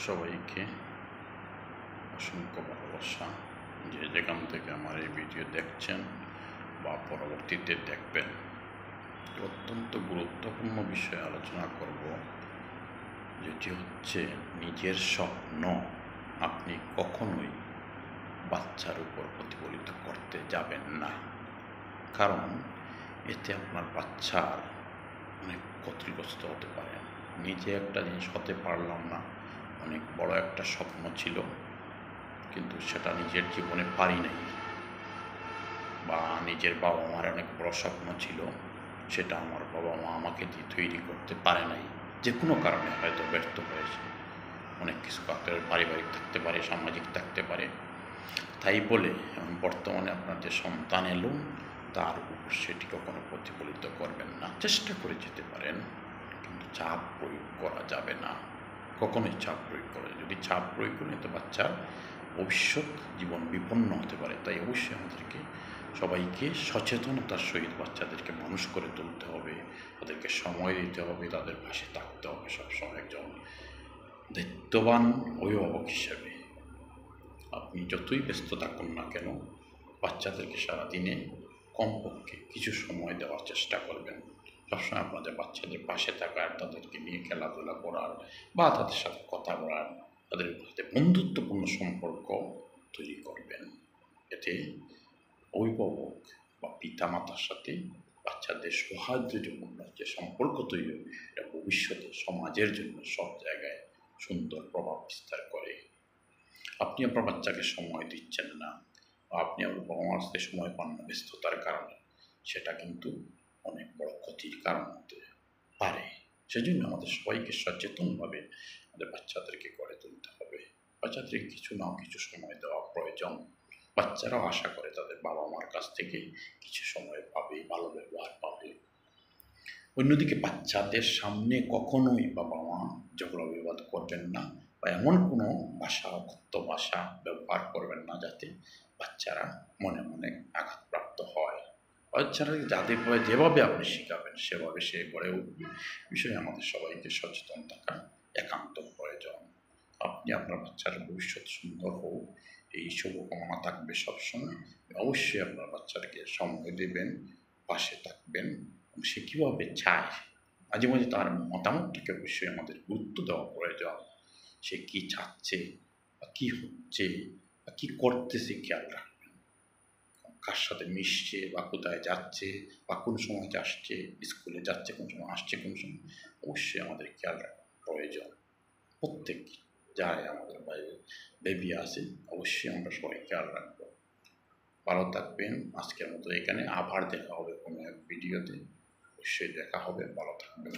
সবাইকে অসংখ্য ভালোবাসা। যে যেখান থেকে আমার এই ভিডিও দেখছেন বা পরবর্তীতে দেখবেন, অত্যন্ত গুরুত্বপূর্ণ বিষয়ে আলোচনা করব, যেটি হচ্ছে নিজের স্বপ্ন আপনি কখনোই বাচ্চার উপর প্রতিফলিত করতে যাবেন না। কারণ এতে আপনার বাচ্চার অনেক ক্ষতিগ্রস্ত হতে পারে। নিজে একটা জিনিস হতে পারলাম না, অনেক বড় একটা স্বপ্ন ছিল, কিন্তু সেটা নিজের জীবনে পারি নাই, বা নিজের বাবা মার অনেক বড় স্বপ্ন ছিল, সেটা আমার বাবা মা আমাকে দিয়ে তৈরি করতে পারে নাই, যে কোনো কারণে হয়তো ব্যর্থ হয়েছে। অনেক কিছু পারিবারিক থাকতে পারে, সামাজিক থাকতে পারে। তাই বলে বর্তমানে আপনার যে সন্তান এলো, তার উপর সেটি কখনো প্রতিফলিত করবেন না। চেষ্টা করে যেতে পারেন, কিন্তু চাপ প্রয়োগ করা যাবে না। কখনোই চাপ প্রয়োগ করে, যদি চাপ প্রয়োগ করেন তো বাচ্চার ভবিষ্যৎ জীবন বিপন্ন হতে পারে। তাই অবশ্যই আমাদেরকে সবাইকে সচেতনতার সহিত বাচ্চাদেরকে মানুষ করে তুলতে হবে, তাদেরকে সময় দিতে হবে, তাদের পাশে থাকতে হবে সবসময় একজন দায়িত্ববান অভিভাবক হিসেবে। আপনি যতই ব্যস্ত থাকুন না কেন, বাচ্চাদেরকে সারাদিনে কমপক্ষে কিছু সময় দেওয়ার চেষ্টা করবেন। সবসময় আপনাদের বাচ্চাদের পাশে থাকার, তাদেরকে নিয়ে খেলাধুলা করার বা তাদের সাথে কথা বলার, তাদের সাথে বন্ধুত্বপূর্ণ সম্পর্ক তৈরি করবেন। এতে অভিভাবক বা পিতামাতার সাথে বাচ্চাদের সৌহার্দ্যপূর্ণ যে সম্পর্ক তৈরি হবে, এটা ভবিষ্যতে সমাজের জন্য সব জায়গায় সুন্দর প্রভাব বিস্তার করে। আপনি আপনার বাচ্চাকে সময় দিচ্ছেন না, বা আপনি আপনার বাবা মার সাথে সময় পান না ব্যস্ততার কারণে, সেটা কিন্তু অনেক বড় ক্ষতির কারণ হতে পারে। সেজন্য আমাদের সবাইকে সচেতনভাবে আমাদের বাচ্চাদেরকে গড়ে তুলতে হবে। বাচ্চাদেরকে কিছু না কিছু সময় দেওয়া প্রয়োজন। বাচ্চারাও আশা করে তাদের বাবা মার কাছ থেকে কিছু সময় পাবে, ভালো ব্যবহার পাবে। অন্যদিকে বাচ্চাদের সামনে কখনোই বাবা মা ঝগড়া বিবাদ করবেন না, বা এমন কোনো ভাষা, অকথ্য ভাষা ব্যবহার করবেন না যাতে বাচ্চারা মনে মনে আঘাতপ্রাপ্ত হয়। বাচ্চারা যাদের যেভাবে আপনি শেখাবেন সেভাবে সে গড়ে উঠবে। বিষয়ে আমাদের সবাইকে সচেতন থাকা একান্ত প্রয়োজন। আপনি আপনার বাচ্চার ভবিষ্যৎ সুন্দর হোক, এই শুভকামনা থাকবে সবসময়। অবশ্যই আপনার বাচ্চাকে সময় দেবেন, পাশে থাকবেন, সে কীভাবে চায়, মাঝে মাঝে তার মতামতটাকে অবশ্যই আমাদের গুরুত্ব দেওয়া প্রয়োজন। সে কী চাচ্ছে, বা কী হচ্ছে, বা কী করতেছে খেয়াল রাখবেন। কার সাথে মিশছে, বা কোথায় যাচ্ছে, বা কোন সময় আসছে, স্কুলে যাচ্ছে কোন সময়, আসছে কোন সময়, অবশ্যই আমাদের খেয়াল রাখা প্রয়োজন। প্রত্যেক যারাই আমাদের বাইরে বেবি আছে, অবশ্যই আমরা সবাই খেয়াল রাখবো। ভালো থাকবেন। আজকের মতো এখানে, আবার দেখা হবে কোনো এক ভিডিওতে। অবশ্যই দেখা হবে। ভালো থাকবেন।